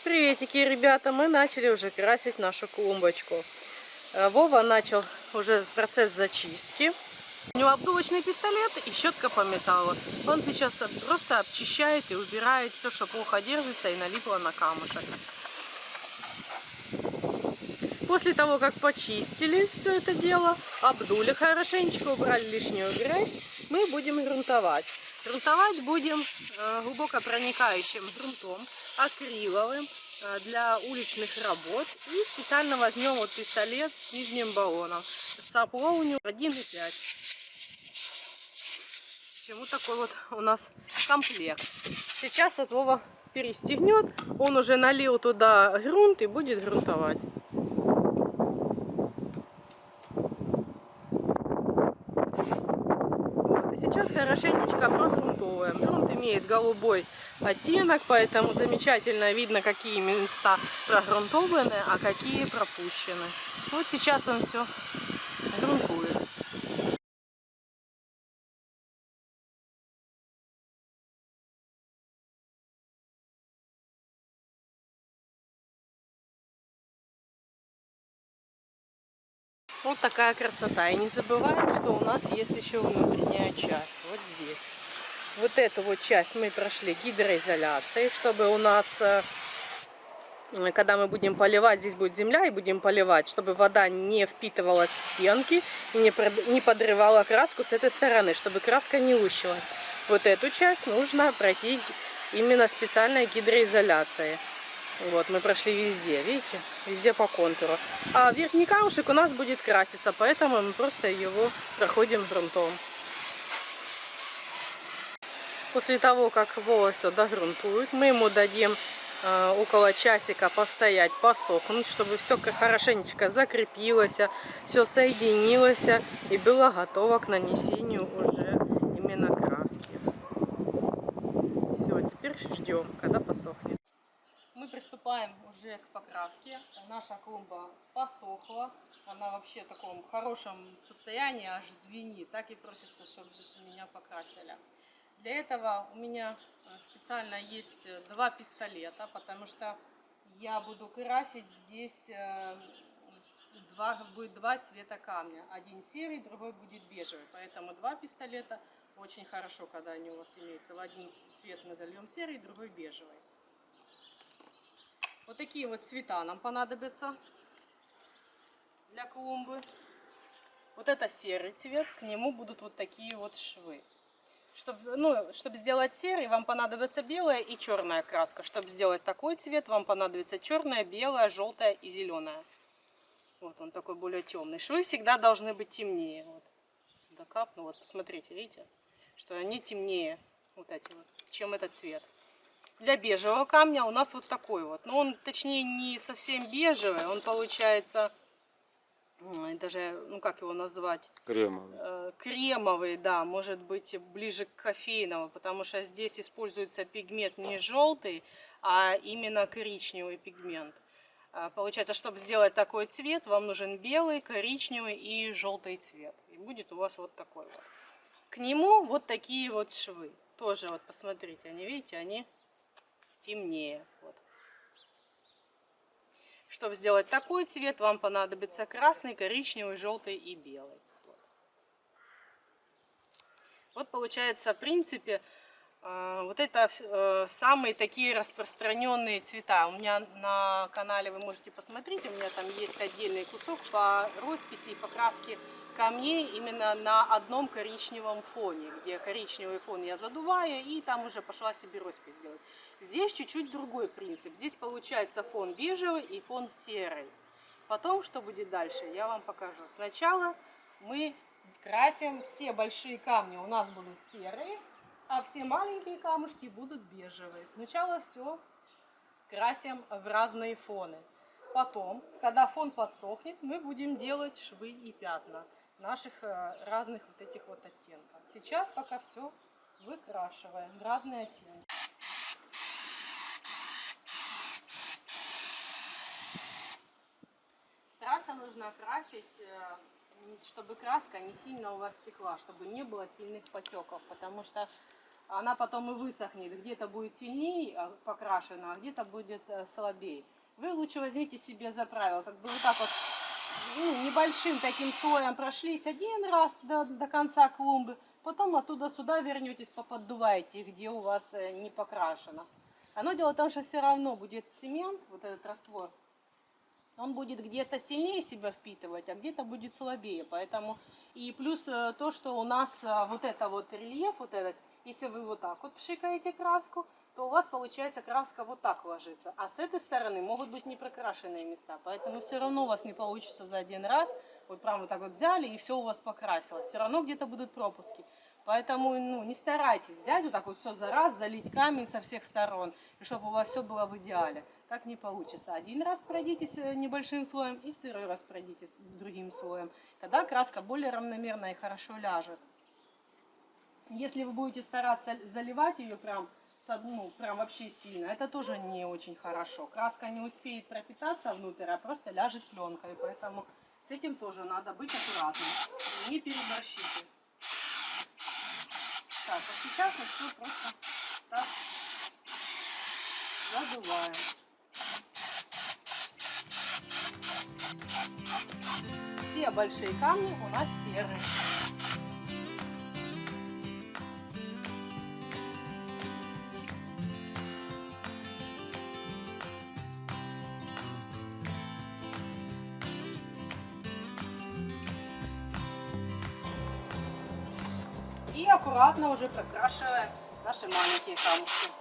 Приветики, ребята! Мы начали уже красить нашу клумбочку. Вова начал уже процесс зачистки. У него обдувочный пистолет и щетка по металлу. Он сейчас просто обчищает и убирает все, что плохо держится и налипло на камушек. После того, как почистили все это дело, обдули хорошенечко, убрали лишнюю грязь, мы будем грунтовать. Грунтовать будем глубоко проникающим грунтом, акриловым, для уличных работ. И специально возьмем вот пистолет с нижним баллоном. Сопло у него 1,5. Почему такой вот у нас комплект. Сейчас вот Вова перестегнет. Он уже налил туда грунт и будет грунтовать. Вот. И сейчас хорошенечко прогрунтовываем. Грунт имеет голубой оттенок, поэтому замечательно видно, какие места прогрунтованы, а какие пропущены. Вот сейчас он все грунтует. Вот такая красота. И не забываем, что у нас есть еще внутренняя часть. Вот здесь. Вот эту вот часть мы прошли гидроизоляцией, чтобы у нас, когда мы будем поливать, здесь будет земля и будем поливать, чтобы вода не впитывалась в стенки и не подрывала краску с этой стороны, чтобы краска не лущилась. Вот эту часть нужно пройти именно специальной гидроизоляцией. Вот, мы прошли везде, видите, везде по контуру. А верхний камушек у нас будет краситься, поэтому мы просто его проходим грунтом. После того, как Вова все догрунтует, мы ему дадим около часика постоять, посохнуть, чтобы все хорошенечко закрепилось, все соединилось и было готово к нанесению уже именно краски. Все, теперь ждем, когда посохнет. Мы приступаем уже к покраске. Наша клумба посохла. Она вообще в таком хорошем состоянии, аж звенит. Так и просится, чтобы меня покрасили. Для этого у меня специально есть 2 пистолета, потому что я буду красить здесь будет 2 цвета камня. Один серый, другой будет бежевый. Поэтому 2 пистолета очень хорошо, когда они у вас имеются. В один цвет мы зальем серый, другой бежевый. Вот такие вот цвета нам понадобятся для клумбы. Вот это серый цвет, к нему будут вот такие вот швы. Чтобы сделать серый, вам понадобится белая и черная краска. Чтобы сделать такой цвет, вам понадобится черная, белая, желтая и зеленая. Вот он такой более темный. Швы всегда должны быть темнее. Вот. Сюда капну, вот посмотрите, видите, что они темнее, вот эти вот, чем этот цвет. Для бежевого камня у нас вот такой вот. Но он, точнее, не совсем бежевый. Он получается, даже, как его назвать? Кремовый. Кремовый, да, может быть ближе к кофейному. Потому что здесь используется пигмент не желтый, а именно коричневый пигмент. Получается, чтобы сделать такой цвет, вам нужен белый, коричневый и желтый цвет. И будет у вас вот такой вот. К нему вот такие вот швы. Тоже вот посмотрите, они, видите, они темнее. Вот. Чтобы сделать такой цвет, вам понадобится красный, коричневый, желтый и белый. Вот получается, в принципе, вот это самые такие распространенные цвета. У меня на канале вы можете посмотреть, у меня там есть отдельный кусок по росписи и покраске камней именно на одном коричневом фоне, где коричневый фон я задуваю, и там уже пошла себе роспись делать. Здесь чуть-чуть другой принцип. Здесь получается фон бежевый и фон серый. Потом, что будет дальше, я вам покажу. Сначала мы красим все большие камни, у нас будут серые, а все маленькие камушки будут бежевые. Сначала все красим в разные фоны. Потом, когда фон подсохнет, мы будем делать швы и пятна наших разных вот этих вот оттенков. Сейчас пока все выкрашиваем в разные оттенки. Стараться нужно красить, чтобы краска не сильно у вас стекла, чтобы не было сильных потеков, потому что она потом и высохнет. Где-то будет сильнее покрашена, а где-то будет слабее. Вы лучше возьмите себе за правило, как бы вот так вот, ну, небольшим таким слоем прошлись один раз до конца клумбы, потом оттуда сюда вернетесь, поподдуваете, где у вас не покрашено. Оно дело в том, что все равно будет цемент, вот этот раствор, он будет где-то сильнее себя впитывать, а где-то будет слабее. Поэтому и плюс то, что у нас вот это вот рельеф, вот этот, если вы вот так вот пшикаете краску, то у вас получается краска вот так ложится. А с этой стороны могут быть не прокрашенные места. Поэтому все равно у вас не получится за один раз. Вот прям вот так вот взяли и все у вас покрасилось. Все равно где-то будут пропуски. Поэтому не старайтесь взять вот так вот все за раз, залить камень со всех сторон. И чтобы у вас все было в идеале. Так не получится. Один раз пройдитесь небольшим слоем и второй раз пройдитесь другим слоем. Тогда краска более равномерно и хорошо ляжет. Если вы будете стараться заливать ее прям прям вообще сильно, это тоже не очень хорошо. Краска не успеет пропитаться внутрь, а просто ляжет пленкой. Поэтому с этим тоже надо быть аккуратным. Не переборщите. Так, а сейчас вот все просто так задуваем. Все большие камни у нас серые. И аккуратно уже прокрашиваем наши маленькие камушки.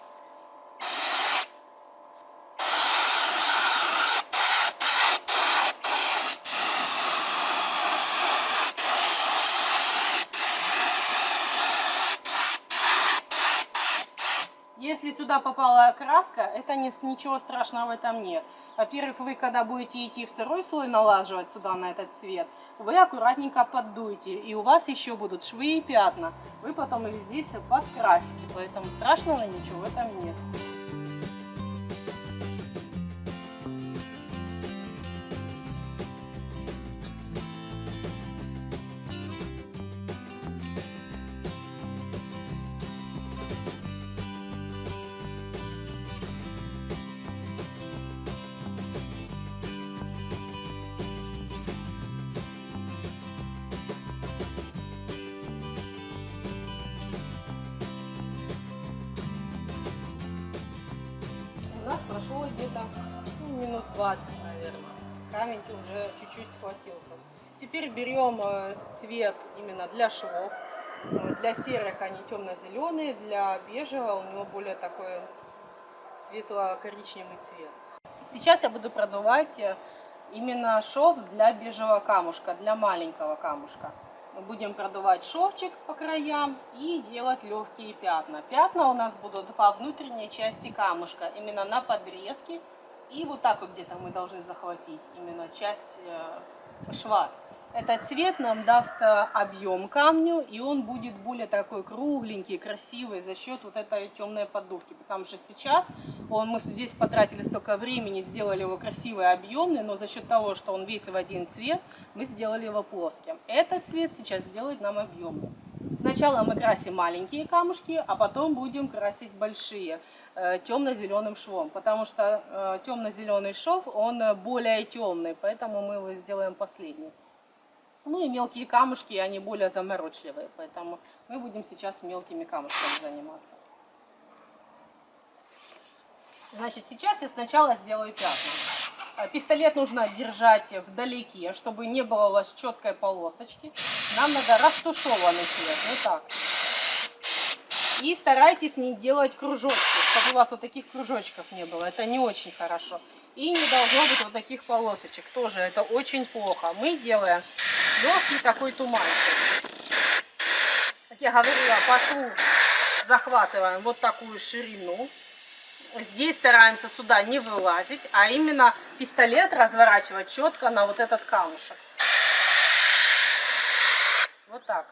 Если сюда попала краска, это ничего страшного в этом нет. Во-первых, вы когда будете идти второй слой налаживать сюда на этот цвет, вы аккуратненько поддуете, и у вас еще будут швы и пятна. Вы потом их здесь подкрасите, поэтому страшного ничего в этом нет. У нас прошло где-то минут 20, наверное. Камень уже чуть-чуть схватился. Теперь берем цвет именно для швов. Для серых они темно-зеленые, для бежевого у него более такой светло-коричневый цвет. Сейчас я буду продувать именно шов для бежевого камушка, для маленького камушка. Мы будем продувать шовчик по краям и делать легкие пятна. Пятна у нас будут по внутренней части камушка, именно на подрезке. И вот так вот где-то мы должны захватить именно часть шва. Этот цвет нам даст объем камню, и он будет более такой кругленький, красивый за счет вот этой темной поддувки. Потому что сейчас мы здесь потратили столько времени, сделали его красивый, объемный, но за счет того, что он весь в один цвет, мы сделали его плоским. Этот цвет сейчас сделает нам объемным. Сначала мы красим маленькие камушки, а потом будем красить большие темно-зеленым швом. Потому что темно-зеленый шов, он более темный, поэтому мы его сделаем последним. Ну и мелкие камушки, они более заморочливые, поэтому мы будем сейчас мелкими камушками заниматься. Значит, сейчас я сначала сделаю пятна. Пистолет нужно держать вдалеке, чтобы не было у вас четкой полосочки. Нам надо растушеванный цвет, вот так. И старайтесь не делать кружочки, чтобы у вас вот таких кружочков не было, это не очень хорошо. И не должно быть вот таких полосочек, тоже это очень плохо. Мы делаем легкий такой туманчик. Как я говорила, по шву захватываем вот такую ширину. Здесь стараемся сюда не вылазить, а именно пистолет разворачивать четко на вот этот камушек. Вот так.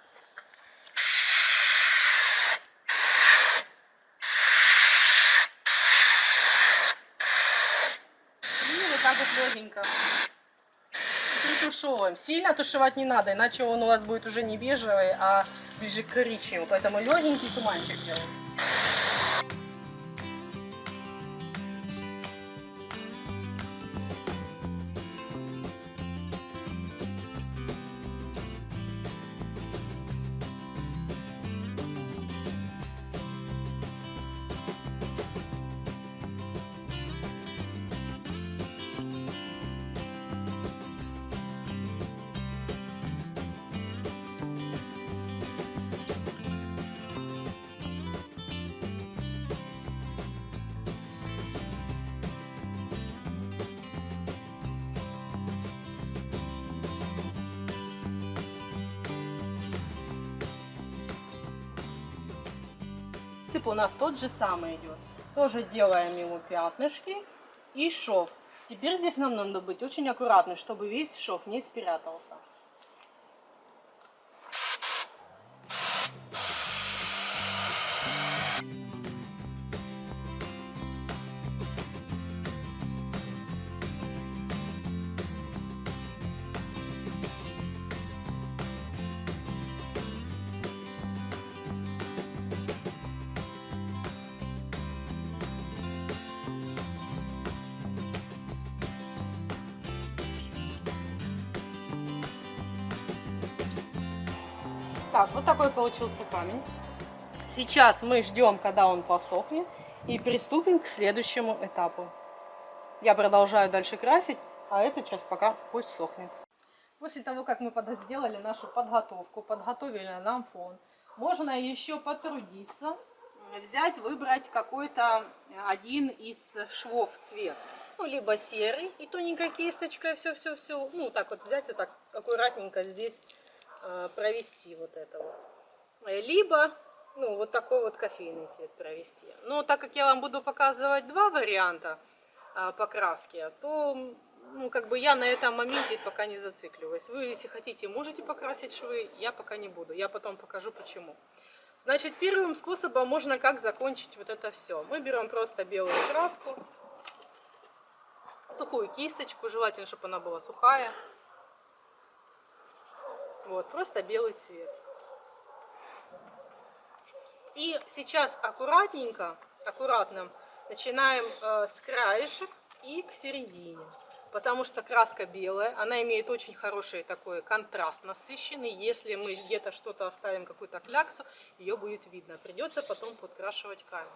И вот так вот легенько. Притушевываем. Сильно тушевать не надо, иначе он у вас будет уже не бежевый, а ближе к коричневому. Поэтому легенький туманчик делаем. принцип у нас тот же самый идет. Тоже делаем ему пятнышки и шов. Теперь здесь нам надо быть очень аккуратны, чтобы весь шов не спрятался. Так, вот такой получился камень. Сейчас мы ждем, когда он посохнет, и приступим к следующему этапу. Я продолжаю дальше красить, а эта часть пока пусть сохнет. После того, как мы сделали нашу подготовку, подготовили нам фон, можно еще потрудиться, взять, выбрать какой-то один из швов цвет. Ну, либо серый и тоненькой кисточкой все-все-все. Ну, так вот взять и так аккуратненько здесь провести вот это вот. Либо, ну, вот такой вот кофейный цвет провести. Но так как я вам буду показывать два варианта покраски, то, ну, как бы я на этом моменте пока не зацикливаюсь. Вы, если хотите, можете покрасить швы, я пока не буду. Я потом покажу, почему. Значит, первым способом можно как закончить вот это все. Мы берем просто белую краску, сухую кисточку, желательно, чтобы она была сухая. Вот, просто белый цвет. И сейчас аккуратно начинаем с краешек и к середине. Потому что краска белая, она имеет очень хороший такой контраст насыщенный. Если мы где-то что-то оставим, какую-то кляксу, ее будет видно. Придется потом подкрашивать камень.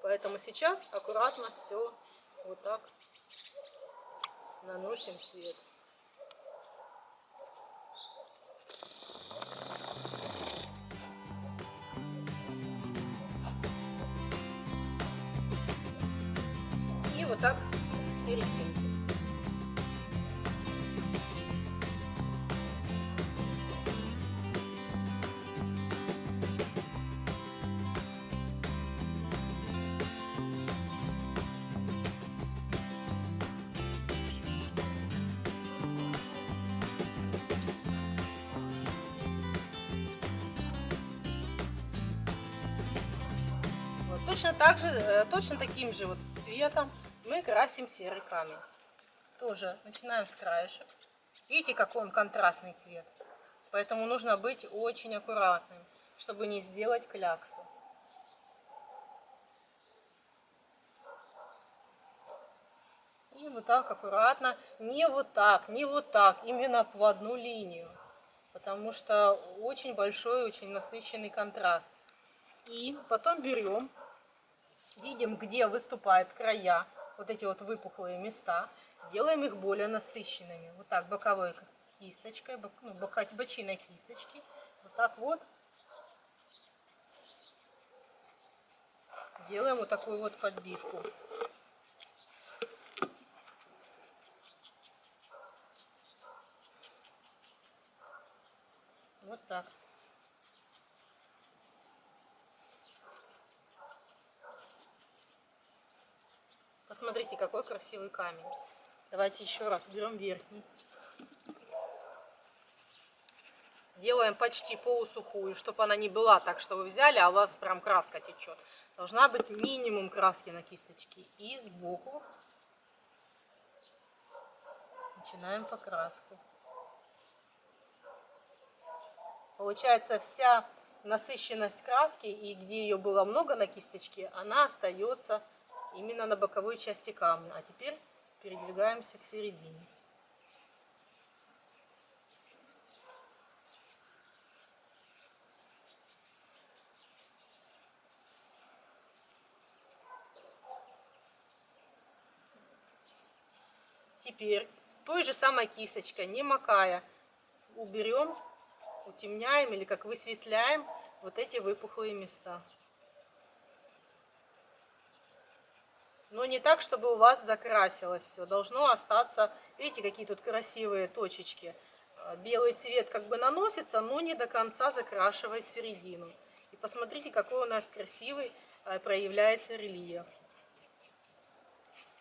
Поэтому сейчас аккуратно все вот так наносим цвет. И вот так серединку. Точно таким же вот цветом мы красим серый камень. Тоже начинаем с краешек. Видите, какой он контрастный цвет. Поэтому нужно быть очень аккуратным, чтобы не сделать кляксу. И вот так аккуратно, не вот так, не вот так, именно в одну линию. Потому что очень большой, очень насыщенный контраст. И потом берем, видим, где выступают края, вот эти вот выпуклые места, делаем их более насыщенными. Вот так боковой кисточкой, бочиной кисточки, вот так вот делаем вот такую вот подбивку. Вот так. Посмотрите, какой красивый камень. Давайте еще раз берем верхний. Делаем почти полусухую, чтобы она не была так, что вы взяли, а у вас прям краска течет. Должна быть минимум краски на кисточке. И сбоку начинаем покраску. Получается, вся насыщенность краски, и где ее было много на кисточке, она остается именно на боковой части камня. А теперь передвигаемся к середине. Теперь той же самой кисточкой, не макая, уберем, утемняем или как высветляем вот эти выпуклые места. Но не так, чтобы у вас закрасилось все. Должно остаться, видите, какие тут красивые точечки. Белый цвет как бы наносится, но не до конца закрашивает середину. И посмотрите, какой у нас красивый проявляется рельеф.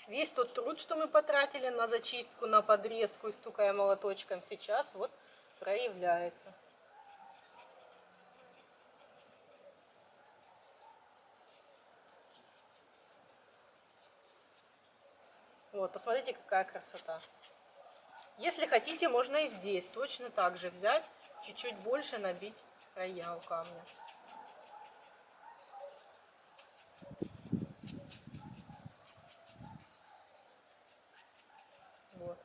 Весь тот труд, что мы потратили на зачистку, на подрезку и стукая молоточком, сейчас вот проявляется. Вот, посмотрите, какая красота. Если хотите, можно и здесь точно так же взять, чуть-чуть больше набить края у камня. Вот.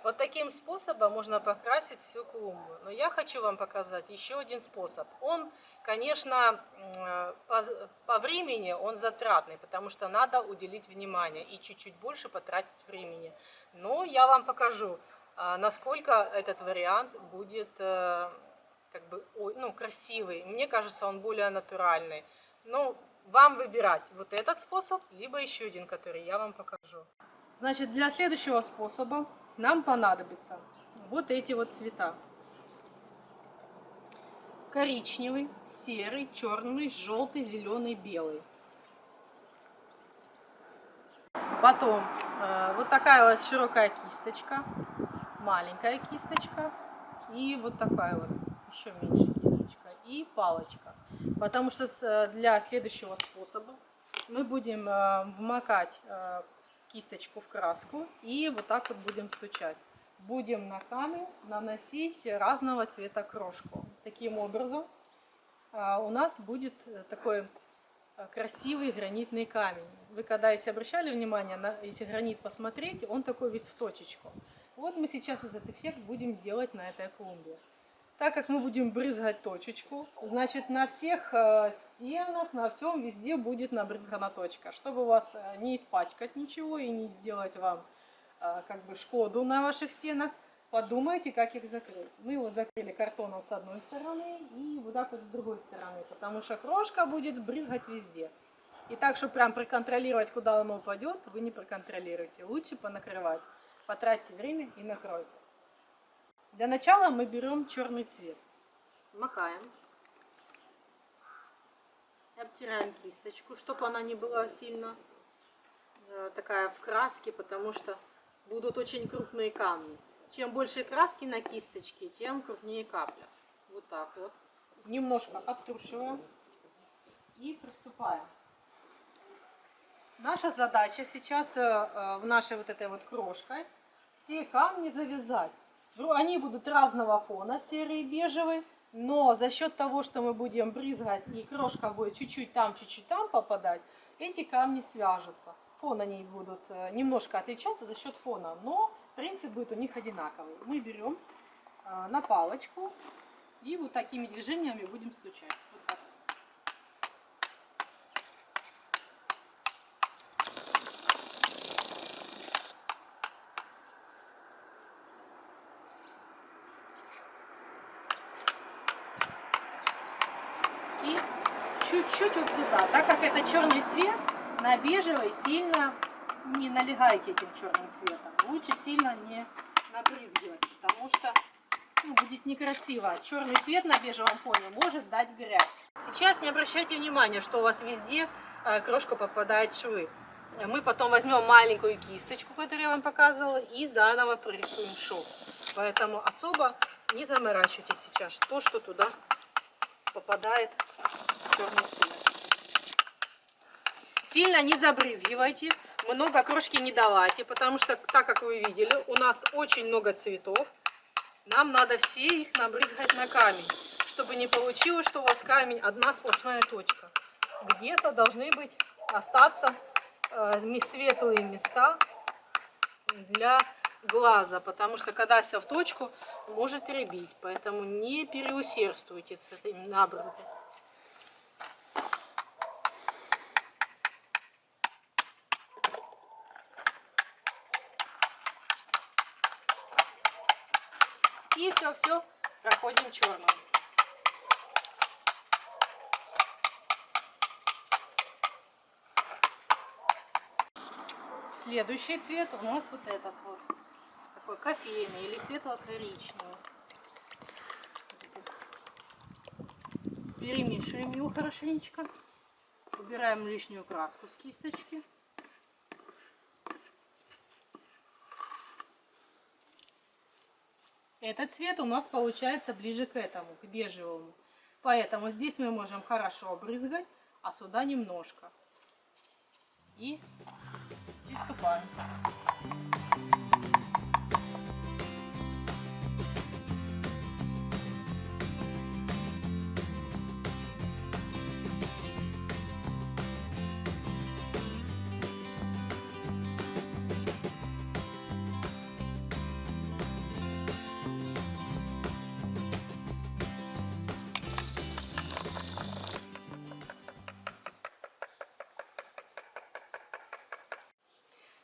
Вот таким способом можно покрасить всю клумбу. Но я хочу вам показать еще один способ. Он, конечно, по времени он затратный, потому что надо уделить внимание и чуть-чуть больше потратить времени. Но я вам покажу, насколько этот вариант будет как бы, красивый. Мне кажется, он более натуральный. Но вам выбирать вот этот способ, либо еще один, который я вам покажу. Значит, для следующего способа нам понадобятся вот эти вот цвета. Коричневый, серый, черный, желтый, зеленый, белый. Потом вот такая вот широкая кисточка, маленькая кисточка и вот такая вот еще меньше кисточка и палочка. Потому что для следующего способа мы будем вмакать кисточку в краску и вот так вот будем стучать. Будем на камень наносить разного цвета крошку. Таким образом у нас будет такой красивый гранитный камень. Вы когда если обращали внимание, если гранит посмотреть, он такой весь в точечку. Вот мы сейчас этот эффект будем делать на этой клумбе. Так как мы будем брызгать точечку, значит на всех стенах, на всем везде будет набрызгана точка. Чтобы у вас не испачкать ничего и не сделать вам как бы шкоду на ваших стенах, подумайте, как их закрыть. Мы его закрыли картоном с одной стороны и вот так вот с другой стороны, потому что крошка будет брызгать везде. И так, чтобы прям проконтролировать, куда оно упадет, вы не проконтролируете. Лучше понакрывать. Потратьте время и накройте. Для начала мы берем черный цвет. Макаем. Обтираем кисточку, чтобы она не была сильно такая в краске, потому что будут очень крупные камни. Чем больше краски на кисточке, тем крупнее капля. Вот так вот. Немножко обтрушиваем и приступаем. Наша задача сейчас в нашей вот этой вот крошкой все камни завязать. Они будут разного фона, серый и бежевый, но за счет того, что мы будем брызгать и крошка будет чуть-чуть там попадать, эти камни свяжутся. Фон они будут немножко отличаться за счет фона, но принцип будет у них одинаковый. Мы берем на палочку и вот такими движениями будем стучать. Вот так. И чуть-чуть вот сюда, так как это черный цвет, на бежевый сильно не налегайте этим черным цветом. Лучше сильно не набрызгивать, потому что будет некрасиво. Черный цвет на бежевом фоне может дать грязь. Сейчас не обращайте внимания, что у вас везде крошка попадает в швы. Мы потом возьмем маленькую кисточку, которую я вам показывала, и заново прорисуем шов. Поэтому особо не заморачивайтесь сейчас, что туда попадает черный цвет. Сильно не забрызгивайте, много крошки не давайте, потому что, так как вы видели, у нас очень много цветов. Нам надо все их набрызгать на камень, чтобы не получилось, что у вас камень одна сплошная точка. Где-то должны быть остаться светлые места для глаза, потому что когда все в точку, может рябить. Поэтому не переусердствуйте с этим набрызгом. И все проходим черным. Следующий цвет у нас вот этот вот. Такой кофейный или светло-коричневый. Перемешиваем его хорошенечко. Убираем лишнюю краску с кисточки. Этот цвет у нас получается ближе к этому, к бежевому. Поэтому здесь мы можем хорошо обрызгать, а сюда немножко. И приступаем.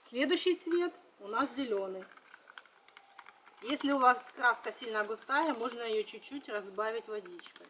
Следующий цвет у нас зеленый. Если у вас краска сильно густая, можно ее чуть-чуть разбавить водичкой.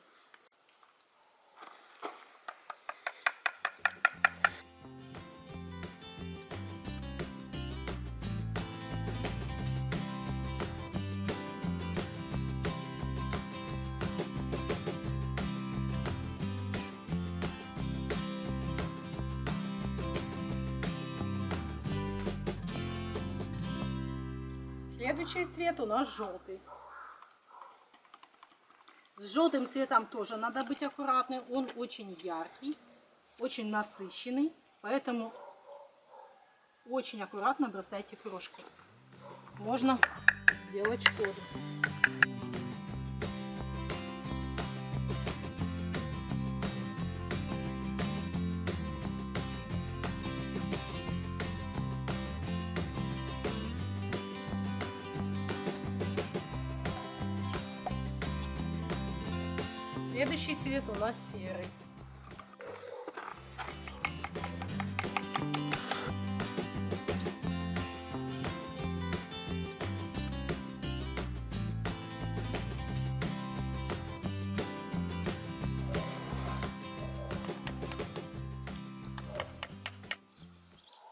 Следующий цвет у нас желтый. С желтым цветом тоже надо быть аккуратным. Он очень яркий, очень насыщенный, поэтому очень аккуратно бросайте крошку. Можно сделать шкоду. Следующий цвет у нас серый.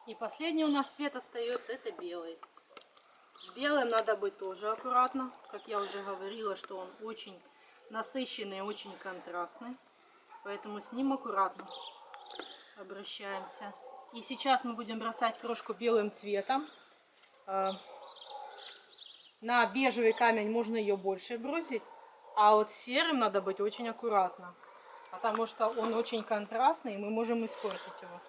И последний у нас цвет остается, это белый. С белым надо быть тоже аккуратно. Как я уже говорила, что он очень насыщенный, очень контрастный. Поэтому с ним аккуратно обращаемся. И сейчас мы будем бросать крошку белым цветом. На бежевый камень можно ее больше бросить. А вот с серым надо быть очень аккуратно. Потому что он очень контрастный, и мы можем испортить его.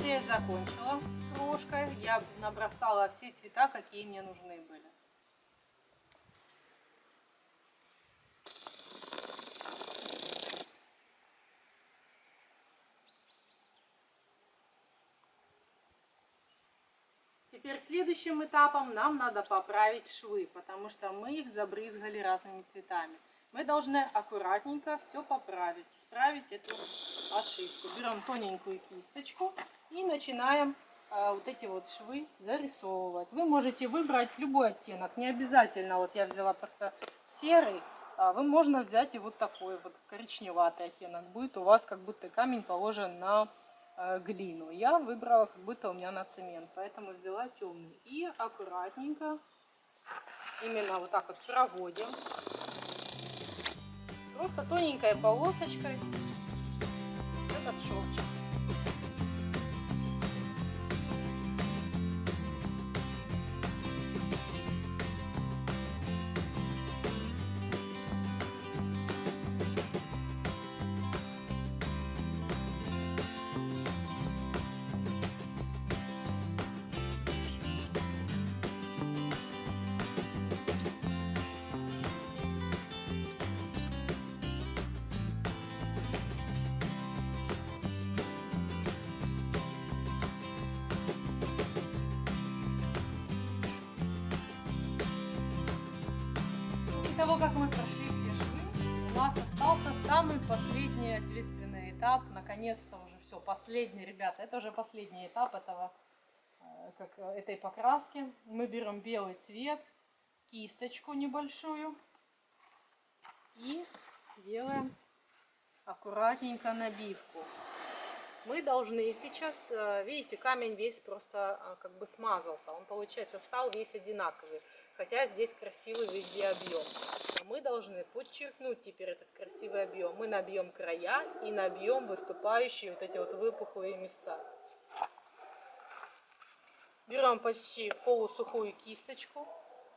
Я закончила с крошкой. Я набросала все цвета, какие мне нужны были. Теперь следующим этапом нам надо поправить швы, потому что мы их забрызгали разными цветами. Мы должны аккуратненько все поправить, исправить эту ошибку. Берем тоненькую кисточку и начинаем вот эти вот швы зарисовывать. Вы можете выбрать любой оттенок, не обязательно. Вот я взяла просто серый, вы можно взять и вот такой вот коричневатый оттенок. Будет у вас как будто камень положен на глину. Я выбрала как будто у меня на цемент, поэтому взяла темный. И аккуратненько, именно вот так вот проводим. Просто тоненькой полосочкой этот шовчик. После того, как мы прошли все швы, у нас остался самый последний ответственный этап. Наконец-то уже все, последний, ребята, это уже последний этап этой покраски. Мы берем белый цвет, кисточку небольшую И делаем аккуратненько набивку. Мы должны сейчас, видите, камень весь просто как бы смазался. Он, получается, стал весь одинаковый. Хотя здесь красивый везде объем. А мы должны подчеркнуть теперь этот красивый объем. Мы набьем края и набьем выступающие вот эти вот выпуклые места. Берем почти полусухую кисточку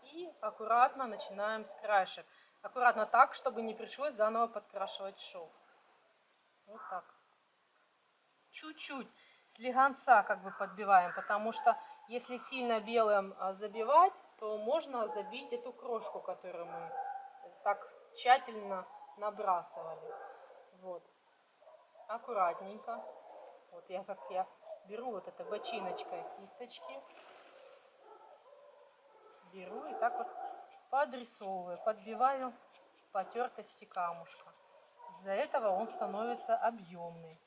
и аккуратно начинаем с краешек. Аккуратно так, чтобы не пришлось заново подкрашивать шов. Вот так. Чуть-чуть слегонца как бы подбиваем, потому что если сильно белым забивать, то можно забить эту крошку, которую мы так тщательно набрасывали. Вот. Аккуратненько. Вот я беру вот этой бочиночкой кисточки. Беру и так вот подрисовываю, подбиваю потертости камушка. Из-за этого он становится объемный.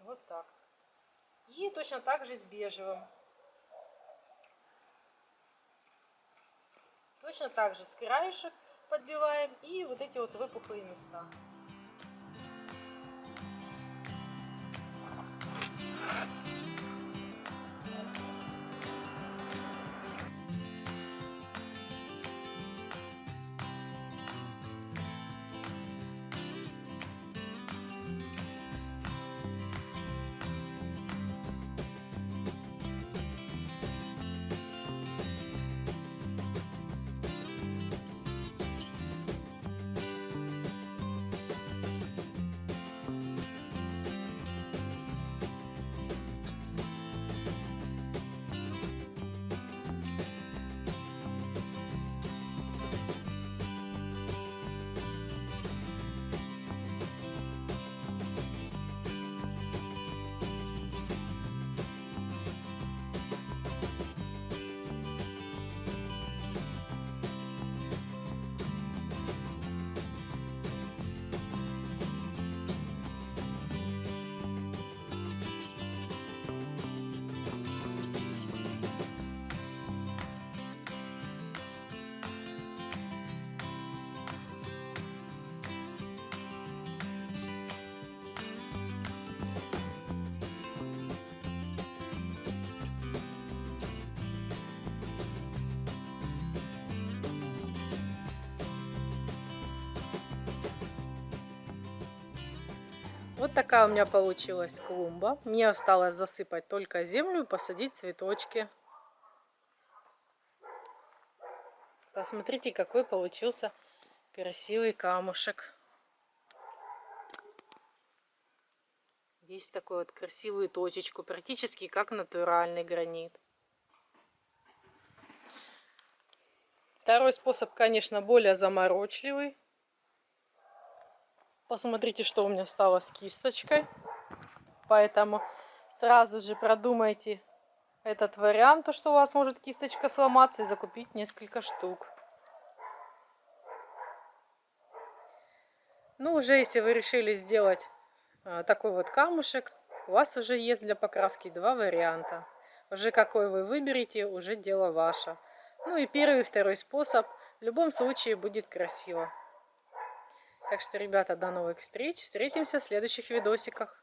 Вот так. И точно так же с бежевым. Точно так же с краешек подбиваем и вот эти вот выпуклые места. Вот такая у меня получилась клумба. Мне осталось засыпать только землю и посадить цветочки. Посмотрите, какой получился красивый камушек. Весь такой вот красивую точечку, практически как натуральный гранит. Второй способ, конечно, более заморочливый. Посмотрите, что у меня стало с кисточкой. Поэтому сразу же продумайте этот вариант, то что у вас может кисточка сломаться, и закупить несколько штук. Ну, уже если вы решили сделать такой вот камушек, у вас уже есть для покраски два варианта. Уже какой вы выберете, уже дело ваше. Ну и первый и второй способ в любом случае будет красиво. Так что, ребята, до новых встреч. Встретимся в следующих видосиках.